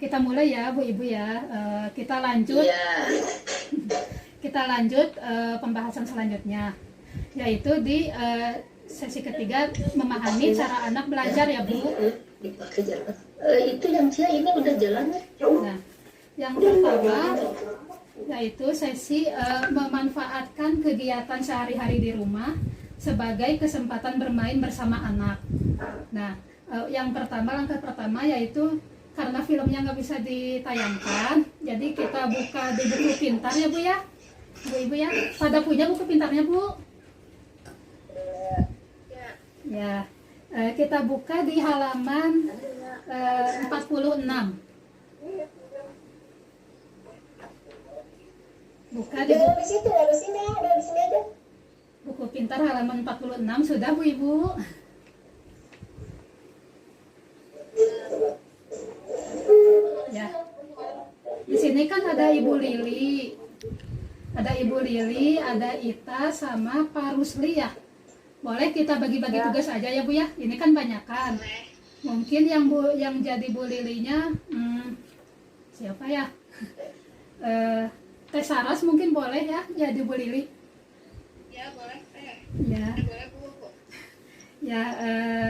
kita mulai ya Bu Ibu ya. Kita lanjut. Iya. Kita lanjut pembahasan selanjutnya, yaitu di sesi ketiga memahami cara anak belajar ya Bu. Dipakai jalan. Itu yang saya ini udah jalan. Nah, yang pertama yaitu sesi memanfaatkan kegiatan sehari-hari di rumah sebagai kesempatan bermain bersama anak. Nah, langkah pertama yaitu karena filmnya nggak bisa ditayangkan, jadi kita buka di buku pintar ya Bu ya. Bu Ibu ya, pada punya buku pintarnya Bu? Ya, kita buka di halaman 46. Buka di Jangan di situ, di sini, udah di sini aja. buku pintar halaman 46 sudah Bu Ibu? Ya. Di sini kan ada Ibu Lili. Ada Ibu Lili, ada Ita sama Pak Rusli ya. Boleh kita bagi-bagi tugas aja ya Bu ya. Ini kan banyakan. Mungkin yang jadi Bu Lilinya siapa ya? Teh Saras mungkin boleh ya jadi Bu Lili. Ya boleh Teh. Ya. Boleh Bu. Ya,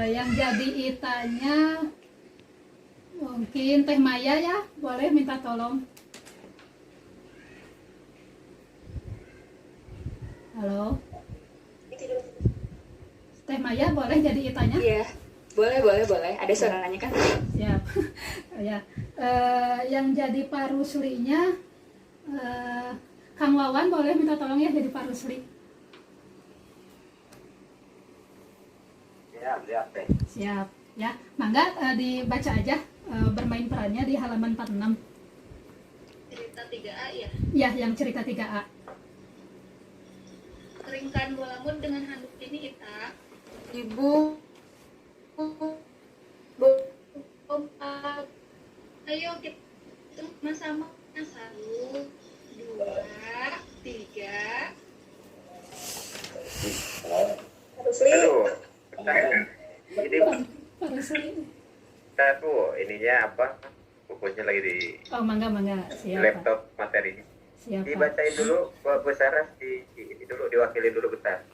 yang jadi Itanya mungkin Teh Maya ya, boleh minta tolong. Halo, Teh Maya boleh jadi Itanya? Iya. Boleh. Ada suaranya kan? Siap. Ya, yang jadi Pak Ruslinya Kang Wawan boleh minta tolong ya jadi Pak Rusli. Siap, Teh. Siap. Ya, mangga dibaca aja bermain perannya di halaman 46. Cerita 3A ya. Ya, yang cerita 3A. Keringkan bolamun dengan handuk ini Ita. Ibu. Kompak. Ayo kita sama-sama. 1, 2, 3. Aduh, ini Pak Rusli. kita tuh ininya apa? Bukunya lagi di Oh, mangga. Siap, Pak. laptop materinya. Siap, Pak. Dibacain dulu, Bu Saras ini dulu diwakili dulu bentar.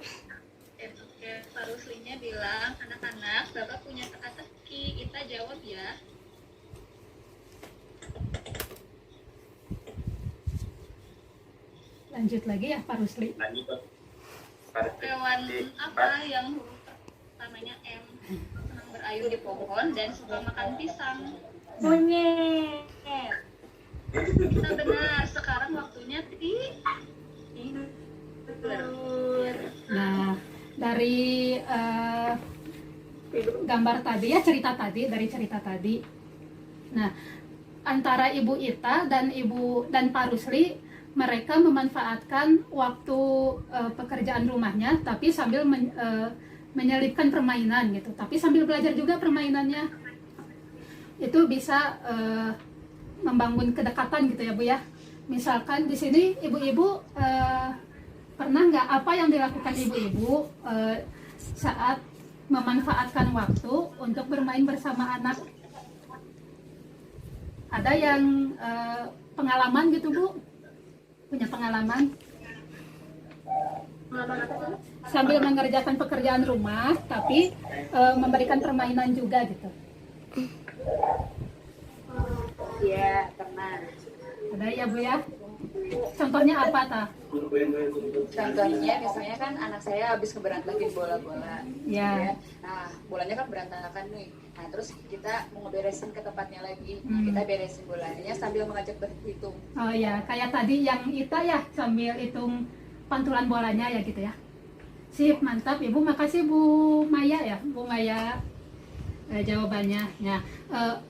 Oke, Pak Ruslinya bilang, anak-anak, Bapak punya teka-teki. Ita jawab ya. Lanjut lagi ya Pak Rusli. Hewan apa yang huruf pertamanya M senang berayun di pohon dan suka makan pisang? Monyet. Kita benar. Sekarang waktunya Nah, dari gambar tadi ya, cerita tadi. Nah, antara Ibu Ita dan Pak Rusli, mereka memanfaatkan waktu pekerjaan rumahnya, tapi sambil menyelipkan permainan gitu. Tapi sambil belajar juga permainannya. Itu bisa membangun kedekatan gitu ya Bu ya. Misalkan di sini ibu-ibu pernah nggak apa yang dilakukan ibu-ibu saat memanfaatkan waktu untuk bermain bersama anak? Ada yang pengalaman gitu Bu? Punya pengalaman? Sambil mengerjakan pekerjaan rumah, tapi memberikan permainan juga gitu. Iya, pernah. Ada ya Bu ya? Contohnya apa ta? Contohnya misalnya kan anak saya habis ngeberantakin bola-bola. Ya. Nah, bolanya kan berantakan nih. Nah, terus kita mau ngeberesin ke tempatnya lagi. Nah, kita beresin bolanya sambil mengajak berhitung. Oh ya, kayak tadi yang Ita ya, sambil hitung pantulan bolanya ya gitu ya. Sip, mantap Ibu. Makasih Bu Maya ya, Bu Maya jawabannya. Nah,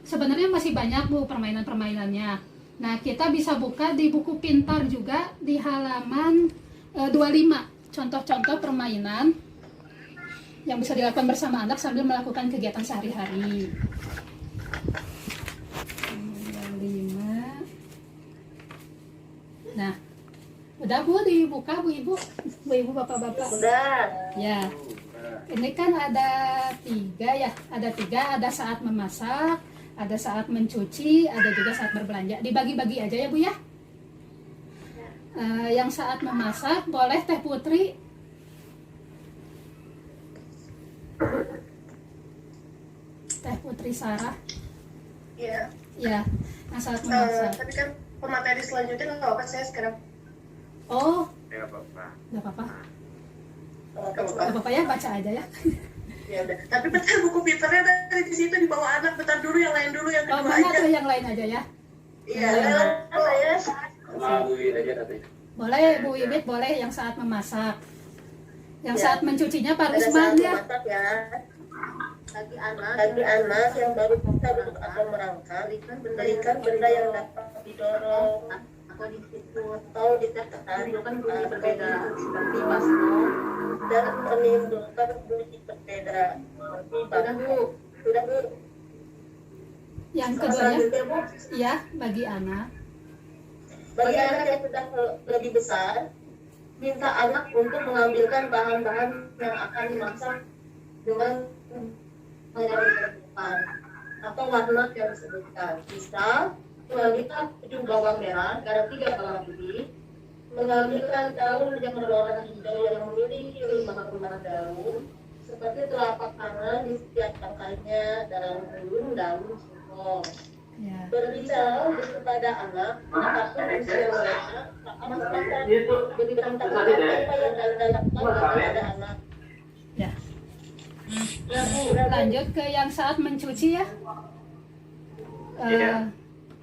sebenarnya masih banyak Bu permainan-permainannya. Nah, kita bisa buka di buku pintar juga di halaman 25. Contoh-contoh permainan yang bisa dilakukan bersama anak sambil melakukan kegiatan sehari-hari. Yang 5. Nah, udah Bu dibuka Bu Ibu, Bapak-bapak. Udah. Ya, ini kan ada 3 ya, ada saat memasak, Ada saat mencuci, ada juga saat berbelanja. Dibagi-bagi aja ya Bu ya. Yang saat memasak boleh Teh Putri. Teh Putri Sarah. Iya. Ya, yang saat memasak. Tapi kan pemateri selanjutnya nggak apa-apa saya sekarang. Oh, Ya apa-apa. nggak apa-apa. Nggak Nggak apa-apa ya, baca aja ya. Ya udah. Tapi bentar buku pinternya tadi di situ di bawah anak. Bentar dulu yang lain dulu yang Oh, kedua mana aja. tuh yang lain aja ya? Iya. Boleh Bu Ibit, boleh yang saat memasak. Yang Ya. saat mencucinya Pak Pada saat Rusman ya. memasak ya, bagi anak yang baru bisa duduk atau merangkak, berikan benda yang dapat didorong atau ditekan atau berbeda seperti baskom dan menimbulkan bunyi berbeda seperti batu. Sudah Bu. Yang keduanya, Selanjutnya Bu, ya bagi anak. bagi anak yang sudah lebih besar, minta anak untuk mengambilkan bahan-bahan yang akan dimasak dengan menentukan atau warna yang disebutkan. Misal, mengambilkan 7 bawang merah, garam 3 bawang putih, mengambilkan daun yang berwarna hijau yang memiliki 5 daun, seperti telapak tangan di setiap tangkainya, daun singkong. Ya. Berbicara kepada anak, apapun usia mereka, akan berikan apa yang dilakukan kepada anak. Ya. Ya, Bu. Lanjut ke yang saat mencuci ya. Iya.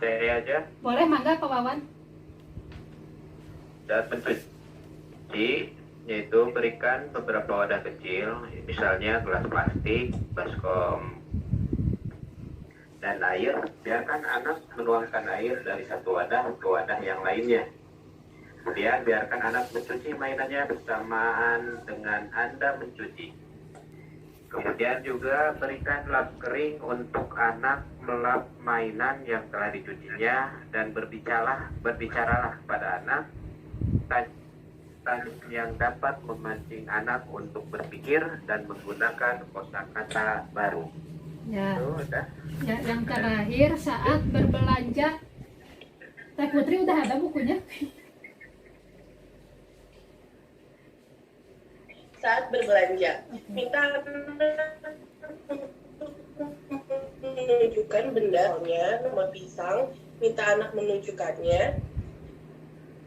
Saya aja. Boleh mangga Pak Wawan. Saat mencuci, yaitu berikan beberapa wadah kecil, misalnya gelas plastik, baskom, dan air. Biarkan anak menuangkan air dari satu wadah ke wadah yang lainnya. Kemudian biarkan anak mencuci mainannya bersamaan dengan Anda mencuci. Kemudian juga berikan lap kering untuk anak melap mainan yang telah dicucinya dan berbicaralah kepada anak tanya yang dapat memancing anak untuk berpikir dan menggunakan kosakata baru. Ya. Itu udah. Ya, yang terakhir saat berbelanja. Teh Putri udah ada bukunya? Saat berbelanja, minta menunjukkan bendanya, nomor pisang, minta anak menunjukkannya,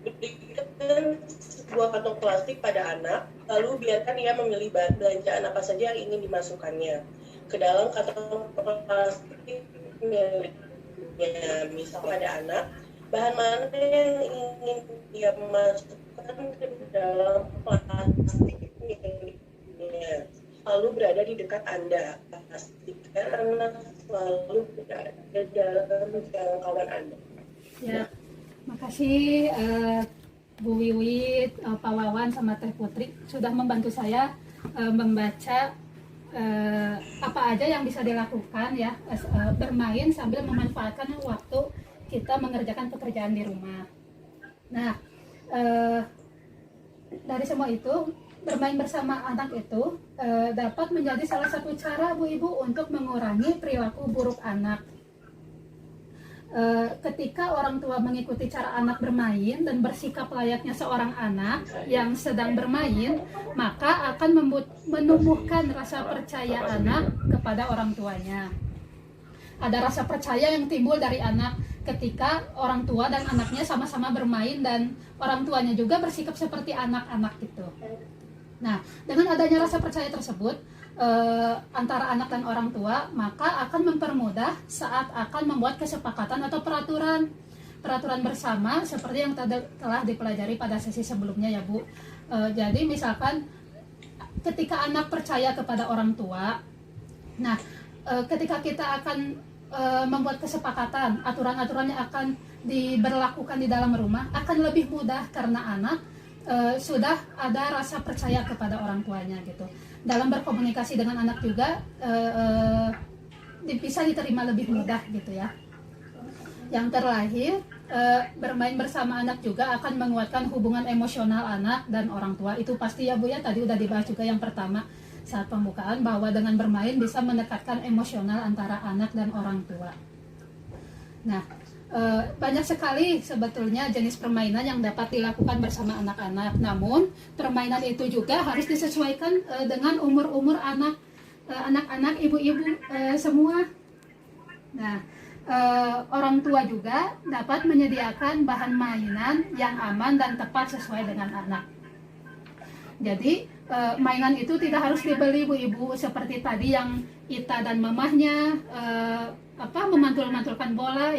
berikan sebuah kantong plastik pada anak, lalu biarkan ia memilih belanjaan apa saja yang ingin dimasukkannya ke dalam kantong plastik miliknya. Misal pada anak, bahan mana yang ingin dia masukkan ke dalam plastik miliknya, lalu berada di dekat Anda. Pastikan anak selalu berada dalam jangkauan Anda. Ya. Makasih Bu Wiwit, Pak Wawan sama Teh Putri sudah membantu saya membaca apa aja yang bisa dilakukan ya, bermain sambil memanfaatkan waktu kita mengerjakan pekerjaan di rumah. Nah, dari semua itu bermain bersama anak itu dapat menjadi salah satu cara Bu Ibu untuk mengurangi perilaku buruk anak. Ketika orang tua mengikuti cara anak bermain dan bersikap layaknya seorang anak yang sedang bermain, maka akan menumbuhkan rasa percaya anak kepada orang tuanya. Ada rasa percaya yang timbul dari anak ketika orang tua dan anaknya sama-sama bermain dan orang tuanya juga bersikap seperti anak-anak gitu. Nah, dengan adanya rasa percaya tersebut antara anak dan orang tua, maka akan mempermudah saat akan membuat kesepakatan atau peraturan bersama seperti yang telah dipelajari pada sesi sebelumnya ya Bu. Jadi misalkan ketika anak percaya kepada orang tua, nah ketika kita akan membuat kesepakatan, aturan-aturannya akan diberlakukan di dalam rumah akan lebih mudah karena anak sudah ada rasa percaya kepada orang tuanya gitu. Dalam berkomunikasi dengan anak juga bisa diterima lebih mudah gitu ya. Yang terakhir, bermain bersama anak juga akan menguatkan hubungan emosional anak dan orang tua. Itu pasti ya Bu ya, tadi udah dibahas juga yang pertama saat pembukaan bahwa dengan bermain bisa mendekatkan emosional antara anak dan orang tua. Nah, banyak sekali sebetulnya jenis permainan yang dapat dilakukan bersama anak-anak. Namun, permainan itu juga harus disesuaikan dengan umur-umur anak-anak, ibu-ibu semua. Nah, orang tua juga dapat menyediakan bahan mainan yang aman dan tepat sesuai dengan anak. Jadi, mainan itu tidak harus dibeli ibu-ibu seperti tadi yang Ita dan mamahnya memantulkan bola,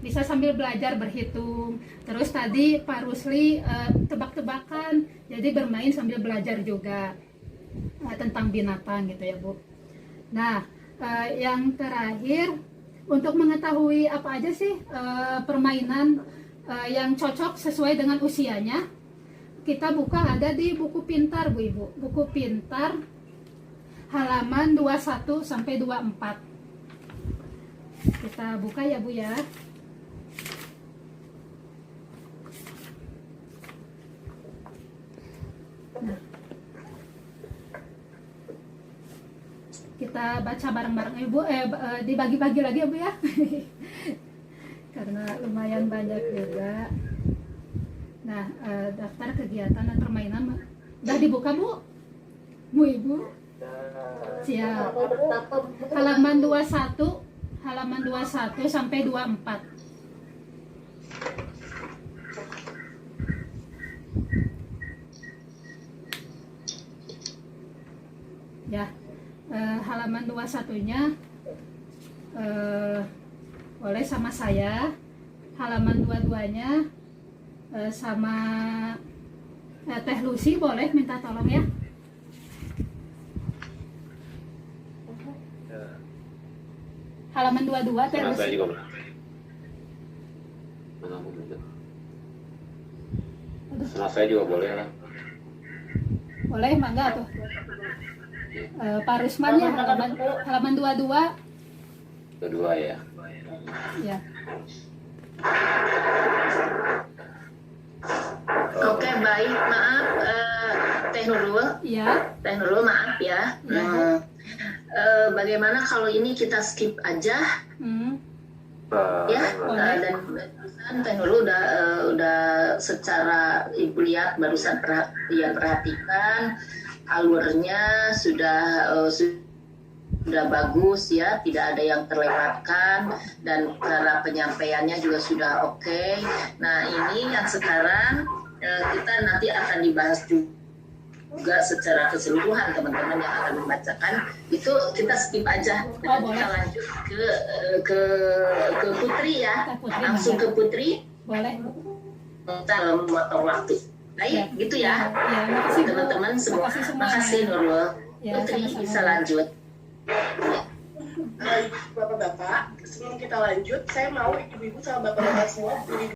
bisa sambil belajar berhitung. Terus tadi Pak Rusli tebak-tebakan, jadi bermain sambil belajar juga tentang binatang gitu ya Bu. Nah, yang terakhir, untuk mengetahui apa aja sih permainan yang cocok sesuai dengan usianya, kita buka ada di buku pintar Bu Ibu. Buku pintar halaman 21 sampai 24. Kita buka ya Bu ya. Nah, kita baca bareng-bareng Ibu, dibagi-bagi lagi ya Bu ya. Karena lumayan banyak juga. Nah, daftar kegiatan dan permainan udah dibuka Bu? Bu Ibu? Siap. Halaman 21 sampai 24. Ya, halaman 21-nya boleh sama saya. Halaman 22-nya sama Teh Lucy, boleh minta tolong ya. Halaman 22 Teh Lucy. Saya juga saya juga boleh lah. Boleh, mangga tuh. Pak Rusman ya, halaman 22. Kedua ya. Ya. Oke, baik, maaf Teh Nurul. Iya. Teh Nurul, maaf ya. Iya. Bagaimana kalau ini kita skip aja? Ya, dan barusan Teh Nurul udah secara ibu lihat barusan perhatikan alurnya sudah bagus ya, tidak ada yang terlewatkan dan cara penyampaiannya juga sudah oke. Nah, ini yang sekarang kita nanti akan dibahas juga secara keseluruhan, teman-teman yang akan membacakan itu kita skip aja. Kita lanjut ke Putri ya, langsung ke Putri. Boleh. Kita memotong waktu. Baik, gitu ya. Ya, makasih teman-teman semua. Makasih Nurul. Ya, Putri sama-sama. bisa lanjut. Baik, Bapak-Bapak, sebelum kita lanjut, saya mau ibu-ibu sama bapak-bapak semua berdiri